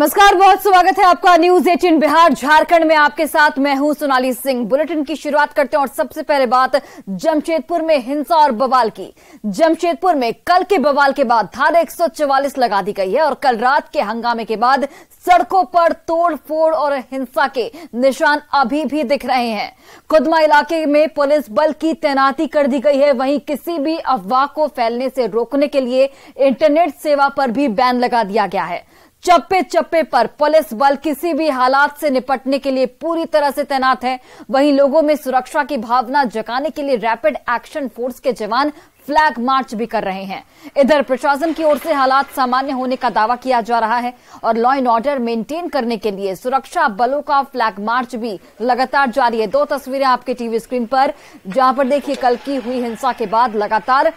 नमस्कार, बहुत स्वागत है आपका न्यूज 18 बिहार झारखंड में। आपके साथ मैं हूं सोनाली सिंह। बुलेटिन की शुरुआत करते हैं और सबसे पहले बात जमशेदपुर में हिंसा और बवाल की। जमशेदपुर में कल के बवाल के बाद धारा 144 लगा दी गई है और कल रात के हंगामे के बाद सड़कों पर तोड़ फोड़ और हिंसा के निशान अभी भी दिख रहे हैं। खुदमा इलाके में पुलिस बल की तैनाती कर दी गई है। वहीं किसी भी अफवाह को फैलने से रोकने के लिए इंटरनेट सेवा पर भी बैन लगा दिया गया है। चप्पे चप्पे पर पुलिस बल किसी भी हालात से निपटने के लिए पूरी तरह से तैनात है। वहीं लोगों में सुरक्षा की भावना जगाने के लिए रैपिड एक्शन फोर्स के जवान फ्लैग मार्च भी कर रहे हैं। इधर प्रशासन की ओर से हालात सामान्य होने का दावा किया जा रहा है और लॉ एंड ऑर्डर मेंटेन करने के लिए सुरक्षा बलों का फ्लैग मार्च भी लगातार जारी है। दो तस्वीरें आपके टीवी स्क्रीन पर, जहां पर देखिए कल की हुई हिंसा के बाद लगातार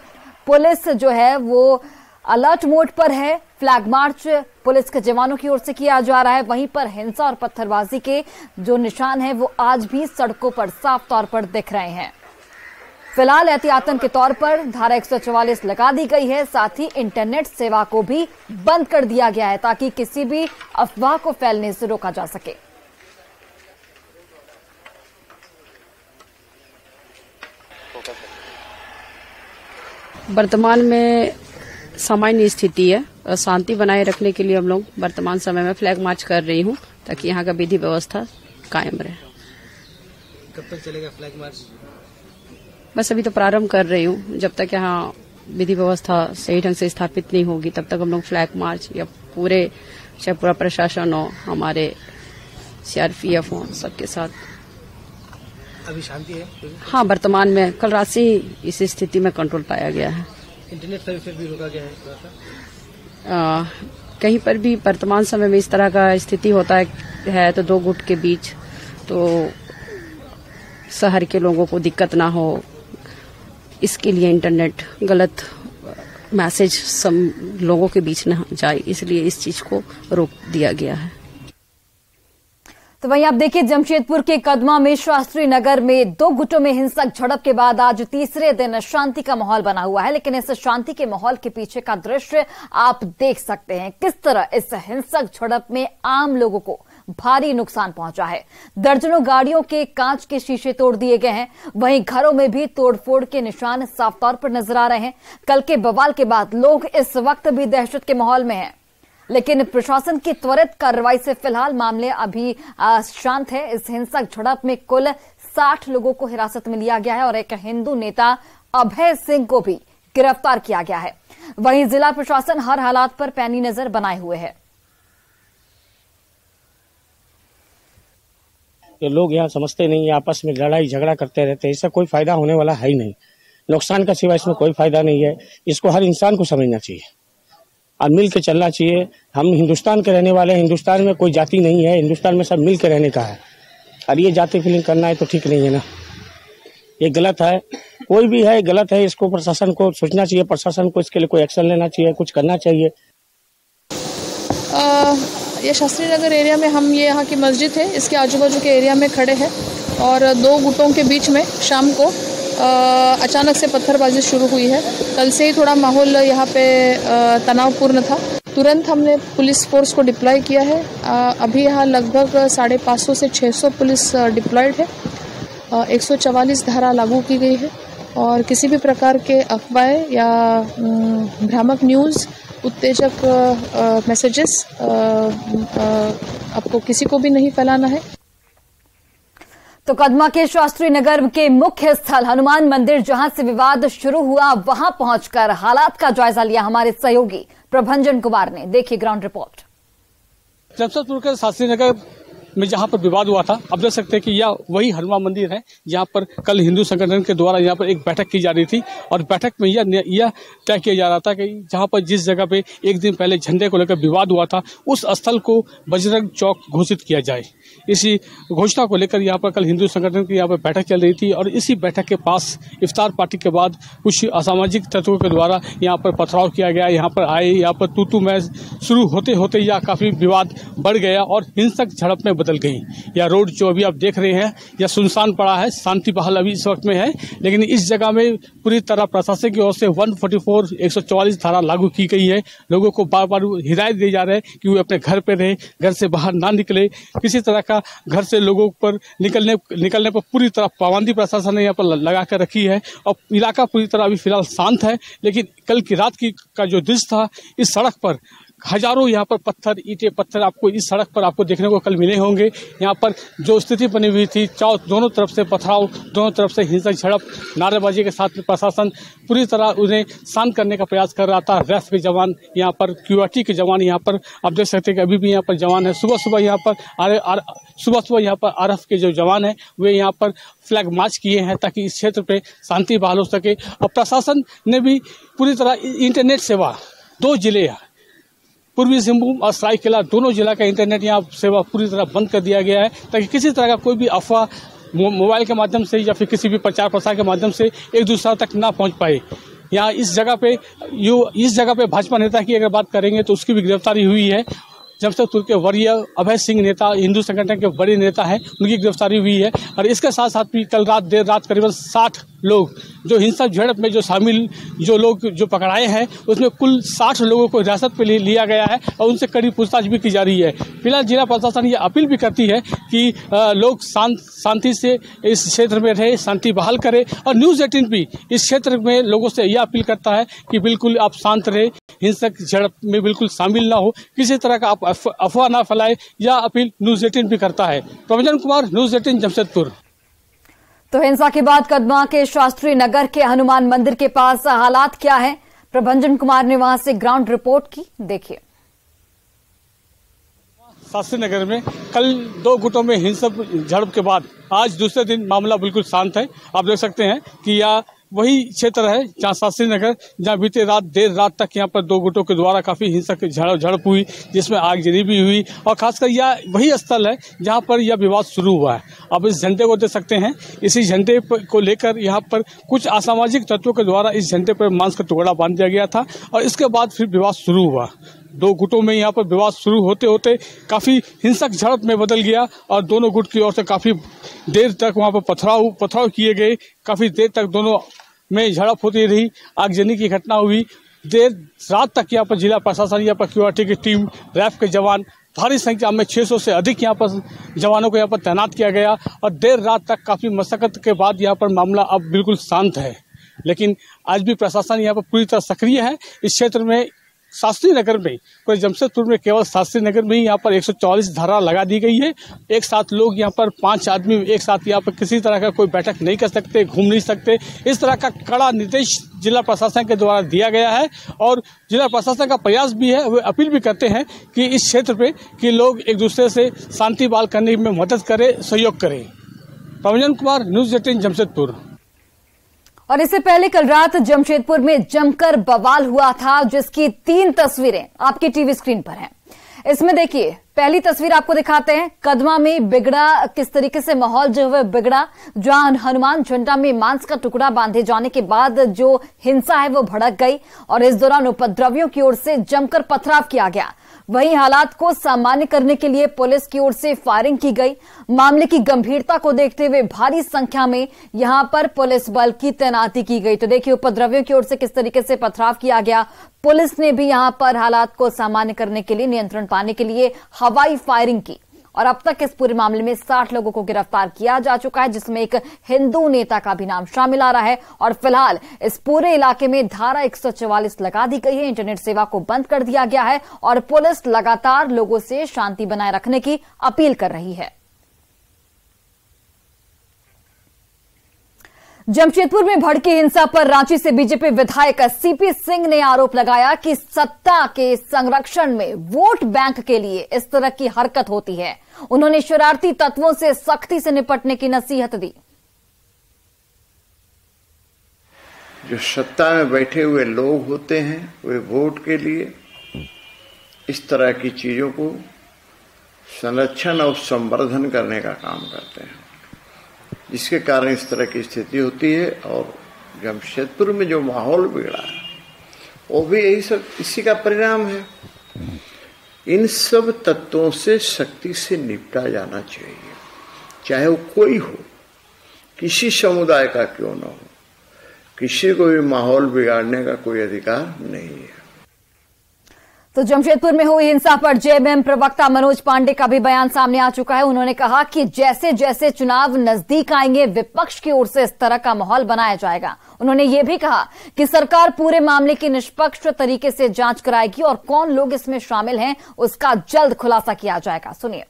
पुलिस जो है वो अलर्ट मोड पर है। फ्लैग मार्च पुलिस के जवानों की ओर से किया जा रहा है। वहीं पर हिंसा और पत्थरबाजी के जो निशान हैं वो आज भी सड़कों पर साफ तौर पर दिख रहे हैं। फिलहाल एहतियातन के तौर पर धारा 144 लगा दी गई है। साथ ही इंटरनेट सेवा को भी बंद कर दिया गया है ताकि किसी भी अफवाह को फैलने से रोका जा सके। वर्तमान में सामान्य स्थिति है। शांति बनाए रखने के लिए हम लोग वर्तमान समय में फ्लैग मार्च कर रही हूँ ताकि यहाँ का विधि व्यवस्था कायम रहे। कब तक चलेगा फ्लैग मार्च? बस अभी तो प्रारंभ कर रही हूँ। जब तक यहाँ विधि व्यवस्था सही ढंग से स्थापित नहीं होगी तब तक हम लोग फ्लैग मार्च या चाहे पूरा प्रशासन हो, हमारे सीआरपीएफ हो, सबके साथ। अभी शांति है? हाँ, वर्तमान में कल रात से ही इस स्थिति में कंट्रोल पाया गया है। इंटरनेट सर्विस भी रोका गया है? कहीं पर भी वर्तमान समय में इस तरह का स्थिति होता है तो दो गुट के बीच तो शहर के लोगों को दिक्कत ना हो, इसके लिए इंटरनेट गलत मैसेज लोगों के बीच न जाए, इसलिए इस चीज को रोक दिया गया है। तो वहीं आप देखिए जमशेदपुर के कदमा में शास्त्री नगर में दो गुटों में हिंसक झड़प के बाद आज तीसरे दिन शांति का माहौल बना हुआ है। लेकिन इस शांति के माहौल के पीछे का दृश्य आप देख सकते हैं किस तरह इस हिंसक झड़प में आम लोगों को भारी नुकसान पहुंचा है। दर्जनों गाड़ियों के कांच के शीशे तोड़ दिए गए हैं। वहीं घरों में भी तोड़फोड़ के निशान साफ तौर पर नजर आ रहे हैं। कल के बवाल के बाद लोग इस वक्त भी दहशत के माहौल में हैं, लेकिन प्रशासन की त्वरित कार्रवाई से फिलहाल मामले अभी शांत है। इस हिंसक झड़प में कुल 60 लोगों को हिरासत में लिया गया है और एक हिंदू नेता अभय सिंह को भी गिरफ्तार किया गया है। वहीं जिला प्रशासन हर हालात पर पैनी नजर बनाए हुए है। ये लोग यहाँ समझते नहीं, आपस में लड़ाई झगड़ा करते रहते हैं। इससे कोई फायदा होने वाला है ही नहीं। नुकसान का सिवा इसमें कोई फायदा नहीं है। इसको हर इंसान को समझना चाहिए और मिल के चलना चाहिए। हम हिंदुस्तान के रहने वाले हैं। हिंदुस्तान में कोई जाति नहीं है। हिंदुस्तान में सब मिल के रहने का है और ये जाति फीलिंग करना है तो ठीक नहीं है ना, ये गलत है। कोई भी है गलत है, इसको प्रशासन को सोचना चाहिए। प्रशासन को इसके लिए कोई एक्शन लेना चाहिए, कुछ करना चाहिए। ये शास्त्री नगर एरिया में हम ये यहाँ की मस्जिद है, इसके आजू बाजू के एरिया में खड़े हैं और दो गुटों के बीच में शाम को अचानक से पत्थरबाजी शुरू हुई है। कल से ही थोड़ा माहौल यहाँ पे तनावपूर्ण था। तुरंत हमने पुलिस फोर्स को डिप्लॉय किया है। अभी यहाँ लगभग 550 से 600 पुलिस डिप्लॉयड है। 144 धारा लागू की गई है और किसी भी प्रकार के अफवाहें या भ्रामक न्यूज़, उत्तेजक मैसेजेस आपको किसी को भी नहीं फैलाना है। तो कदमा के शास्त्री नगर के मुख्य स्थल हनुमान मंदिर, जहां से विवाद शुरू हुआ, वहां पहुंचकर हालात का जायजा लिया हमारे सहयोगी प्रभंजन कुमार ने। देखिए ग्राउंड रिपोर्ट। जमशेदपुर के शास्त्री नगर में जहां पर विवाद हुआ था, अब देख सकते हैं कि यह वही हनुमान मंदिर है जहां पर कल हिंदू संगठन के द्वारा यहां पर एक बैठक की जा रही थी और बैठक में यह तय किया जा रहा था कि जहां पर जिस जगह पे एक दिन पहले झंडे को लेकर विवाद हुआ था उस स्थल को बजरंग चौक घोषित किया जाए। इसी घोषणा को लेकर यहाँ पर कल हिंदू संगठन की यहाँ पर बैठक चल रही थी और इसी बैठक के पास इफ्तार पार्टी के बाद कुछ असामाजिक तत्वों के द्वारा यहाँ पर पथराव किया गया। यहाँ पर आए, यहाँ पर तू-तू मैं शुरू होते होते यह काफी विवाद बढ़ गया और हिंसक झड़प में बदल गई। यह रोड जो अभी आप देख रहे हैं यह सुनसान पड़ा है, शांति बहाल अभी इस वक्त में है, लेकिन इस जगह में पूरी तरह प्रशासन की ओर से 144 144 धारा लागू की गई है। लोगों को बार बार हिदायत दी जा रही है कि वो अपने घर पे रहे, घर से बाहर ना निकले। किसी तरह का घर से लोगों पर निकलने पर पूरी तरह पाबंदी प्रशासन ने यहाँ पर लगा कर रखी है और इलाका पूरी तरह अभी फिलहाल शांत है। लेकिन कल की रात का जो दृश्य था, इस सड़क पर हजारों यहाँ पर पत्थर, ईंटें, पत्थर आपको इस सड़क पर आपको देखने को कल मिले होंगे। यहाँ पर जो स्थिति बनी हुई थी, दोनों तरफ से पथराव, दोनों तरफ से हिंसक झड़प, नारेबाजी के साथ प्रशासन पूरी तरह उन्हें शांत करने का प्रयास कर रहा था। रैफ के जवान यहाँ पर, क्यूआरटी के जवान यहाँ पर, आप देख सकते हैं कि अभी भी यहाँ पर जवान है। सुबह यहाँ पर आरएफ के जो जवान हैं वे यहाँ पर फ्लैग मार्च किए हैं ताकि इस क्षेत्र पे शांति बहाल हो सके। और प्रशासन ने भी पूरी तरह इंटरनेट सेवा 2 जिले पूर्वी सिंहभूम और सरायकेला दोनों जिला का इंटरनेट यहाँ सेवा पूरी तरह बंद कर दिया गया है ताकि किसी तरह का कोई भी अफवाह मोबाइल के माध्यम से या फिर किसी भी प्रचार प्रसार के माध्यम से एक दूसरे तक ना पहुँच पाए। यहाँ इस जगह पे भाजपा नेता की अगर बात करेंगे तो उसकी भी गिरफ्तारी हुई है। जमशेदपुर के वरीय अभय सिंह नेता, हिंदू संगठन के बड़े नेता हैं, उनकी गिरफ्तारी हुई है। और इसके साथ साथ भी कल देर रात करीबन 60 लोग जो हिंसक झड़प में जो लोग पकड़ाए हैं उसमें कुल 60 लोगों को हिरासत पे लिया गया है और उनसे कड़ी पूछताछ भी की जा रही है। फिलहाल जिला प्रशासन ये अपील भी करती है कि लोग शांति से इस क्षेत्र में रहे, शांति बहाल करे। और न्यूज़ 18 भी इस क्षेत्र में लोगों से यह अपील करता है कि बिल्कुल आप शांत रहे, हिंसक झड़प में बिल्कुल शामिल ना हो, किसी तरह का आप अफवाह ना फैलाए, यह अपील न्यूज़ 18 भी करता है। प्रभंजन कुमार, न्यूज़ 18 जमशेदपुर। तो हिंसा के बाद कदमा के शास्त्री नगर के हनुमान मंदिर के पास हालात क्या है, प्रभंजन कुमार ने वहां से ग्राउंड रिपोर्ट की, देखिए। शास्त्री नगर में कल 2 गुटों में हिंसक झड़प के बाद आज दूसरे दिन मामला बिल्कुल शांत है। आप देख सकते हैं कि यह वही क्षेत्र है जहां शास्त्री नगर, जहां बीते देर रात तक यहाँ पर 2 गुटों के द्वारा काफी हिंसक झड़प हुई, जिसमें आगजनी भी हुई। और खासकर यह वही स्थल है जहां पर यह विवाद शुरू हुआ है। अब इस झंडे को देख सकते हैं, इसी झंडे को लेकर यहाँ पर कुछ असामाजिक तत्वों के द्वारा इस झंडे पर मांस का टुकड़ा बांध दिया गया था और इसके बाद फिर विवाद शुरू हुआ। 2 गुटों में यहाँ पर विवाद शुरू होते होते काफी हिंसक झड़प में बदल गया और दोनों गुट की ओर से काफी देर तक वहाँ पर पथराव किए गए। काफी देर तक दोनों में झड़प होती रही, आगजनी की घटना हुई। देर रात तक यहाँ पर जिला प्रशासन, यहाँ पर क्यूआरटी की टीम, रैफ के जवान, भारी संख्या में 600 से अधिक यहाँ पर जवानों को यहाँ पर तैनात किया गया और देर रात तक काफी मशक्कत के बाद यहाँ पर मामला अब बिल्कुल शांत है। लेकिन आज भी प्रशासन यहाँ पर पूरी तरह सक्रिय है। इस क्षेत्र में शास्त्री नगर में, कोई जमशेदपुर में केवल शास्त्री नगर में ही यहाँ पर 144 धारा लगा दी गई है। एक साथ लोग यहाँ पर 5 आदमी एक साथ यहाँ पर किसी तरह का कोई बैठक नहीं कर सकते, घूम नहीं सकते। इस तरह का कड़ा निर्देश जिला प्रशासन के द्वारा दिया गया है और जिला प्रशासन का प्रयास भी है, वे अपील भी करते हैं कि इस क्षेत्र पे कि लोग एक दूसरे से शांति बहाल करने में मदद करें, सहयोग करें। प्रभंजन कुमार, न्यूज़ 18 जमशेदपुर। और इससे पहले कल रात जमशेदपुर में जमकर बवाल हुआ था, जिसकी 3 तस्वीरें आपकी टीवी स्क्रीन पर हैं। इसमें देखिए, पहली तस्वीर आपको दिखाते हैं। कदमा में बिगड़ा, किस तरीके से माहौल जो है बिगड़ा, जहां हनुमान झंडा में मांस का टुकड़ा बांधे जाने के बाद जो हिंसा है वो भड़क गई और इस दौरान उपद्रवियों की ओर से जमकर पथराव किया गया। वहीं हालात को सामान्य करने के लिए पुलिस की ओर से फायरिंग की गई। मामले की गंभीरता को देखते हुए भारी संख्या में यहां पर पुलिस बल की तैनाती की गई। तो देखिए, उपद्रवियों की ओर से किस तरीके से पथराव किया गया। पुलिस ने भी यहां पर हालात को सामान्य करने के लिए, नियंत्रण पाने के लिए हवाई फायरिंग की और अब तक इस पूरे मामले में 60 लोगों को गिरफ्तार किया जा चुका है, जिसमें एक हिंदू नेता का भी नाम शामिल आ रहा है। और फिलहाल इस पूरे इलाके में धारा 144 लगा दी गई है, इंटरनेट सेवा को बंद कर दिया गया है और पुलिस लगातार लोगों से शांति बनाए रखने की अपील कर रही है। जमशेदपुर में भड़की हिंसा पर रांची से बीजेपी विधायक सीपी सिंह ने आरोप लगाया कि सत्ता के संरक्षण में वोट बैंक के लिए इस तरह की हरकत होती है। उन्होंने शरारती तत्वों से सख्ती से निपटने की नसीहत दी। जो सत्ता में बैठे हुए लोग होते हैं वे वोट के लिए इस तरह की चीजों को संरक्षण और संवर्धन करने का काम करते हैं, जिसके कारण इस तरह की स्थिति होती है। और जमशेदपुर में जो माहौल बिगड़ा है वो भी यही सब इसी का परिणाम है। इन सब तत्वों से सख्ती से निपटा जाना चाहिए, चाहे वो कोई हो, किसी समुदाय का क्यों न हो। किसी को भी माहौल बिगाड़ने का कोई अधिकार नहीं है। तो जमशेदपुर में हुई हिंसा पर जेएमएम प्रवक्ता मनोज पांडे का भी बयान सामने आ चुका है। उन्होंने कहा कि जैसे जैसे चुनाव नजदीक आएंगे विपक्ष की ओर से इस तरह का माहौल बनाया जाएगा। उन्होंने ये भी कहा कि सरकार पूरे मामले की निष्पक्ष तरीके से जांच कराएगी और कौन लोग इसमें शामिल हैं उसका जल्द खुलासा किया जाएगा। सुनिए।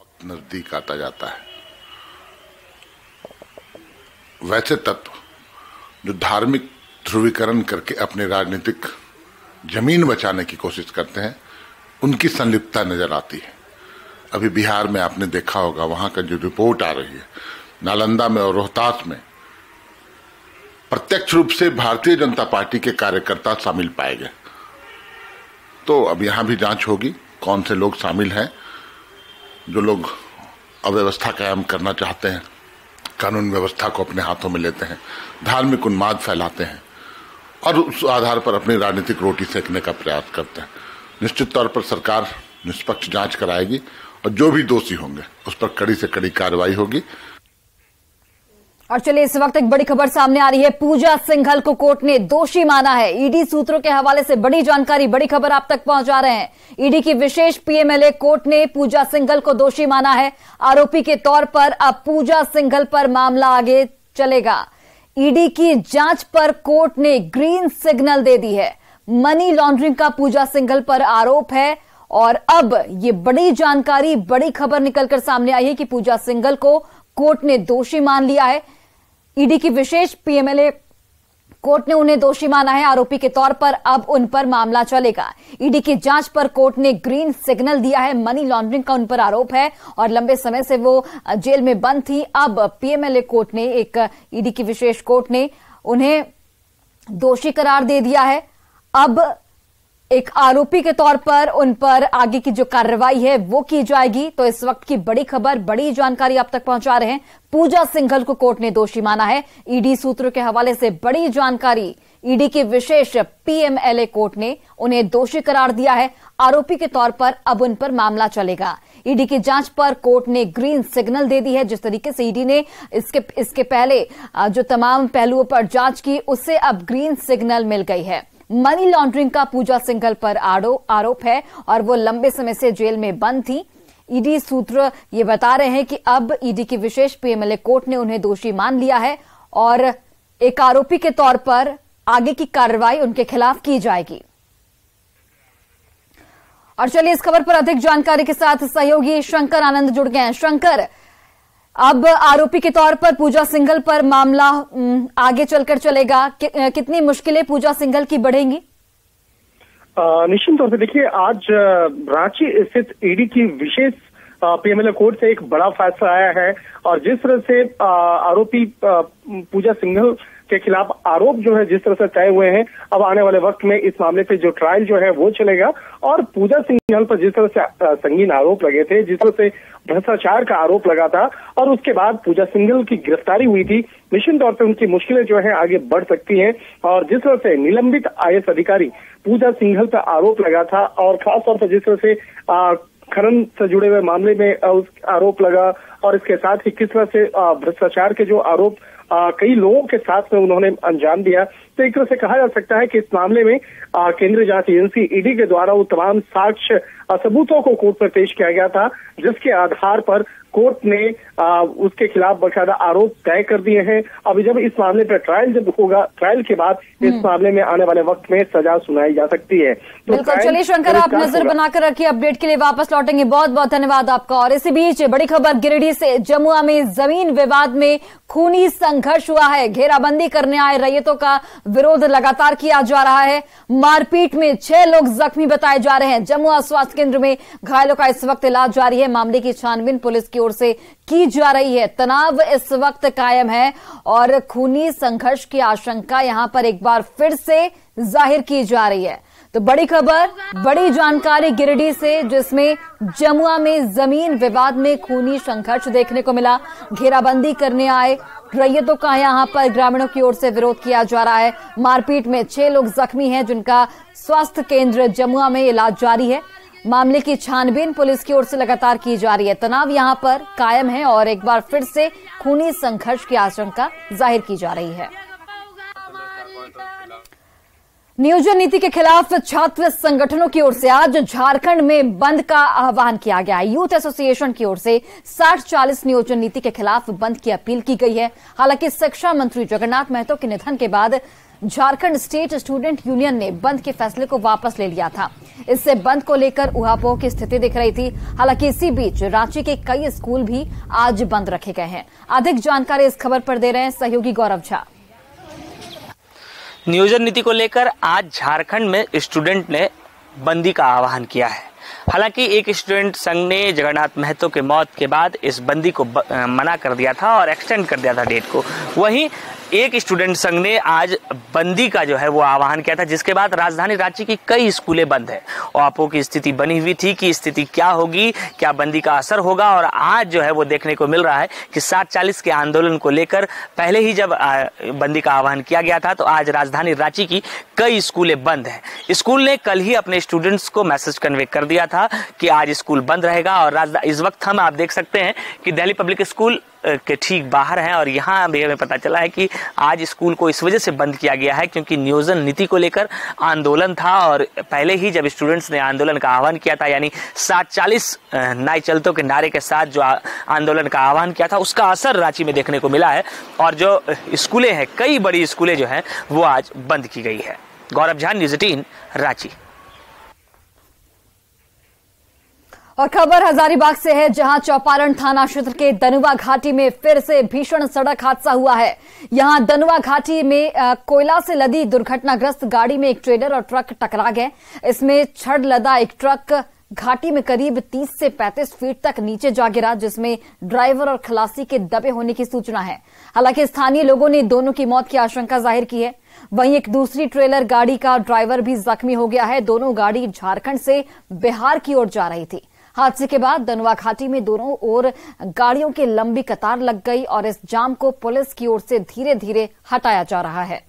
वक्त नजदीक आता जाता है, वैसे तत्व जो धार्मिक ध्रुवीकरण करके अपने राजनीतिक जमीन बचाने की कोशिश करते हैं, उनकी संलिप्तता नजर आती है। अभी बिहार में आपने देखा होगा, वहां का जो रिपोर्ट आ रही है, नालंदा में और रोहतास में प्रत्यक्ष रूप से भारतीय जनता पार्टी के कार्यकर्ता शामिल पाए गए। तो अब यहां भी जांच होगी, कौन से लोग शामिल हैं, जो लोग अव्यवस्था कायम करना चाहते हैं, कानून व्यवस्था को अपने हाथों में लेते हैं, धार्मिक उन्माद फैलाते हैं और उस आधार पर अपनी राजनीतिक रोटी सेकने का प्रयास करते हैं। निश्चित तौर पर सरकार निष्पक्ष जांच कराएगी और जो भी दोषी होंगे उस पर कड़ी से कड़ी कार्रवाई होगी। और चलिए, इस वक्त एक बड़ी खबर सामने आ रही है। पूजा सिंघल को कोर्ट ने दोषी माना है। ईडी सूत्रों के हवाले से बड़ी जानकारी, बड़ी खबर आप तक पहुंचा रहे हैं। ईडी की विशेष पीएमएलए कोर्ट ने पूजा सिंघल को दोषी माना है। आरोपी के तौर पर अब पूजा सिंघल पर मामला आगे चलेगा। ईडी की जांच पर कोर्ट ने ग्रीन सिग्नल दे दी है। मनी लॉन्ड्रिंग का पूजा सिंघल पर आरोप है और अब ये बड़ी जानकारी, बड़ी खबर निकलकर सामने आई है कि पूजा सिंघल को कोर्ट ने दोषी मान लिया है। ईडी की विशेष पीएमएलए कोर्ट ने उन्हें दोषी माना है। आरोपी के तौर पर अब उन पर मामला चलेगा। ईडी की जांच पर कोर्ट ने ग्रीन सिग्नल दिया है। मनी लॉन्ड्रिंग का उन पर आरोप है और लंबे समय से वो जेल में बंद थी। अब पीएमएलए कोर्ट ने, एक ईडी की विशेष कोर्ट ने उन्हें दोषी करार दे दिया है। अब एक आरोपी के तौर पर उन पर आगे की जो कार्रवाई है वो की जाएगी। तो इस वक्त की बड़ी खबर, बड़ी जानकारी आप तक पहुंचा रहे हैं। पूजा सिंघल को कोर्ट ने दोषी माना है। ईडी सूत्रों के हवाले से बड़ी जानकारी। ईडी की विशेष पीएमएलए कोर्ट ने उन्हें दोषी करार दिया है। आरोपी के तौर पर अब उन पर मामला चलेगा। ईडी की जांच पर कोर्ट ने ग्रीन सिग्नल दे दी है। जिस तरीके से ईडी ने इसके पहले जो तमाम पहलुओं पर जांच की, उससे अब ग्रीन सिग्नल मिल गई है। मनी लॉन्ड्रिंग का पूजा सिंघल पर आरोप है और वो लंबे समय से जेल में बंद थी। ईडी सूत्र ये बता रहे हैं कि अब ईडी की विशेष पीएमएलए कोर्ट ने उन्हें दोषी मान लिया है और एक आरोपी के तौर पर आगे की कार्रवाई उनके खिलाफ की जाएगी। और चलिए, इस खबर पर अधिक जानकारी के साथ सहयोगी शंकर आनंद जुड़ गए हैं। शंकर, अब आरोपी के तौर पर पूजा सिंघल पर मामला आगे चलकर चलेगा। कितनी मुश्किलें पूजा सिंघल की बढ़ेंगी? निश्चित तौर से देखिए, आज रांची स्थित ईडी की विशेष पीएमएलए कोर्ट से एक बड़ा फैसला आया है और जिस तरह से आरोपी पूजा सिंघल के खिलाफ आरोप जो है जिस तरह से तय हुए हैं, अब आने वाले वक्त में इस मामले पे जो ट्रायल जो है वो चलेगा। और पूजा सिंघल पर जिस तरह से संगीन आरोप लगे थे, जिस तरह से भ्रष्टाचार का आरोप लगा था और उसके बाद पूजा सिंघल की गिरफ्तारी हुई थी, निश्चित तौर पर उनकी मुश्किलें जो है आगे बढ़ सकती हैं। और जिस तरह से निलंबित आईएएस अधिकारी पूजा सिंघल पर आरोप लगा था और खासतौर पर जिस तरह से खनन से जुड़े हुए मामले में आरोप लगा और इसके साथ ही किस तरह से भ्रष्टाचार के जो आरोप कई लोगों के साथ में उन्होंने अंजाम दिया, तो एक तरह से कहा जा सकता है कि इस मामले में केंद्रीय जांच एजेंसी ईडी के द्वारा वो तमाम साक्ष्य सबूतों को कोर्ट में पेश किया गया था, जिसके आधार पर कोर्ट ने उसके खिलाफ बकायदा आरोप तय कर दिए हैं। अभी जब इस मामले पर ट्रायल जब होगा, ट्रायल के बाद इस मामले में आने वाले वक्त में सजा सुनाई जा सकती है। तो बिल्कुल, चलिए शंकर, आप नजर बनाकर रखिए। अपडेट के लिए वापस लौटेंगे। बहुत बहुत धन्यवाद आपका। और इसी बीच बड़ी खबर गिरिडीह से। जमुआ में जमीन विवाद में खूनी संघर्ष हुआ है। घेराबंदी करने आए रैयतों का विरोध लगातार किया जा रहा है। मारपीट में 6 लोग जख्मी बताए जा रहे हैं। जमुआ स्वास्थ्य केंद्र में घायलों का इस वक्त इलाज जारी है। मामले की छानबीन पुलिस की ओर से की जा रही है। तनाव इस वक्त कायम है और खूनी संघर्ष की आशंका यहां पर एक बार फिर से जाहिर की जा रही है। तो बड़ी खबर, बड़ी जानकारी गिरिडीह से, जिसमें जमुआ में जमीन विवाद में खूनी संघर्ष देखने को मिला। घेराबंदी करने आए रैयतों का यहां पर ग्रामीणों की ओर से विरोध किया जा रहा है। मारपीट में 6 लोग जख्मी हैं, जिनका स्वास्थ्य केंद्र जमुआ में इलाज जारी है। मामले की छानबीन पुलिस की ओर से लगातार की जा रही है। तनाव यहां पर कायम है और एक बार फिर से खूनी संघर्ष की आशंका जाहिर की जा रही है। नियोजन नीति के खिलाफ छात्र संगठनों की ओर से आज झारखंड में बंद का आह्वान किया गया है। यूथ एसोसिएशन की ओर से 60-40 नियोजन नीति के खिलाफ बंद की अपील की गई है। हालांकि शिक्षा मंत्री जगन्नाथ महतो के निधन के बाद झारखंड स्टेट स्टूडेंट यूनियन ने बंद के फैसले को वापस ले लिया था। इससे बंद को लेकर उहापोह की स्थिति दिख रही थी। हालांकि इसी बीच रांची के कई स्कूल भी आज बंद रखे गए हैं। अधिक जानकारी इस खबर पर दे रहे हैं सहयोगी गौरव झा। नियोजन नीति को लेकर आज झारखंड में स्टूडेंट ने बंदी का आह्वान किया है। हालांकि एक स्टूडेंट संघ ने जगन्नाथ महतो के मौत के बाद इस बंदी को मना कर दिया था और एक्सटेंड कर दिया था डेट को। वहीं एक स्टूडेंट संघ ने आज बंदी का जो है वो आह्वान किया था, जिसके बाद राजधानी रांची की कई स्कूलें बंद है। आपो की स्थिति बनी हुई थी कि स्थिति क्या होगी, क्या बंदी का असर होगा। और आज जो है वो देखने को मिल रहा है कि 60-40 के आंदोलन को लेकर पहले ही जब बंदी का आह्वान किया गया था, तो आज राजधानी रांची की कई स्कूलें बंद है। स्कूल ने कल ही अपने स्टूडेंट्स को मैसेज कन्वे कर दिया था कि आज स्कूल बंद रहेगा। और इस वक्त हम आप देख सकते हैं कि दिल्ली पब्लिक स्कूल के ठीक बाहर हैं और यहाँ भी हमें पता चला है कि आज स्कूल को इस वजह से बंद किया गया है क्योंकि नियोजन नीति को लेकर आंदोलन था। और पहले ही जब स्टूडेंट्स ने आंदोलन का आह्वान किया था, यानी 60-40 नाई चलतों के नारे के साथ जो आंदोलन का आह्वान किया था, उसका असर रांची में देखने को मिला है। और जो स्कूलें हैं, कई बड़ी स्कूलें जो हैं वो आज बंद की गई है। गौरव झा, न्यूज़ 18 रांची। और खबर हजारीबाग से है, जहां चौपारण थाना क्षेत्र के दनुआ घाटी में फिर से भीषण सड़क हादसा हुआ है। यहां दनुआ घाटी में कोयला से लदी दुर्घटनाग्रस्त गाड़ी में एक ट्रेलर और ट्रक टकरा गए। इसमें छड़ लदा एक ट्रक घाटी में करीब 30 से 35 फीट तक नीचे जा गिरा, जिसमें ड्राइवर और खलासी के दबे होने की सूचना है। हालांकि स्थानीय लोगों ने दोनों की मौत की आशंका जाहिर की है। वहीं एक दूसरी ट्रेलर गाड़ी का ड्राइवर भी जख्मी हो गया है। दोनों गाड़ी झारखंड से बिहार की ओर जा रही थी। हादसे के बाद दनुआ घाटी में दोनों ओर गाड़ियों की लंबी कतार लग गई और इस जाम को पुलिस की ओर से धीरे धीरे हटाया जा रहा है।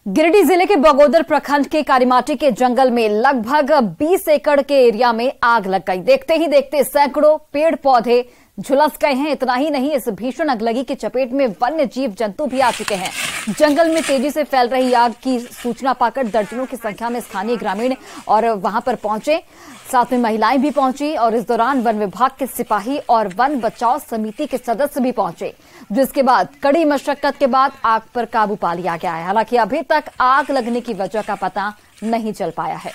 गिरिडीह जिले के बगोदर प्रखंड के कारीमाटी के जंगल में लगभग 20 एकड़ के एरिया में आग लग गई। देखते ही देखते सैकड़ों पेड़ पौधे झुलस गए हैं। इतना ही नहीं, इस भीषण अगलगी की चपेट में वन्य जीव जंतु भी आ चुके हैं। जंगल में तेजी से फैल रही आग की सूचना पाकर दर्जनों की संख्या में स्थानीय ग्रामीण और वहां पर पहुंचे, साथ में महिलाएं भी पहुंची। और इस दौरान वन विभाग के सिपाही और वन बचाव समिति के सदस्य भी पहुंचे, जिसके बाद कड़ी मशक्कत के बाद आग पर काबू पा लिया गया है। हालांकि अभी तक आग लगने की वजह का पता नहीं चल पाया है।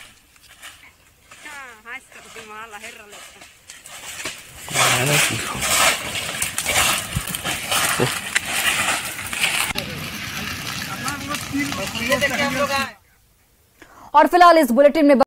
और फिलहाल इस बुलेटिन में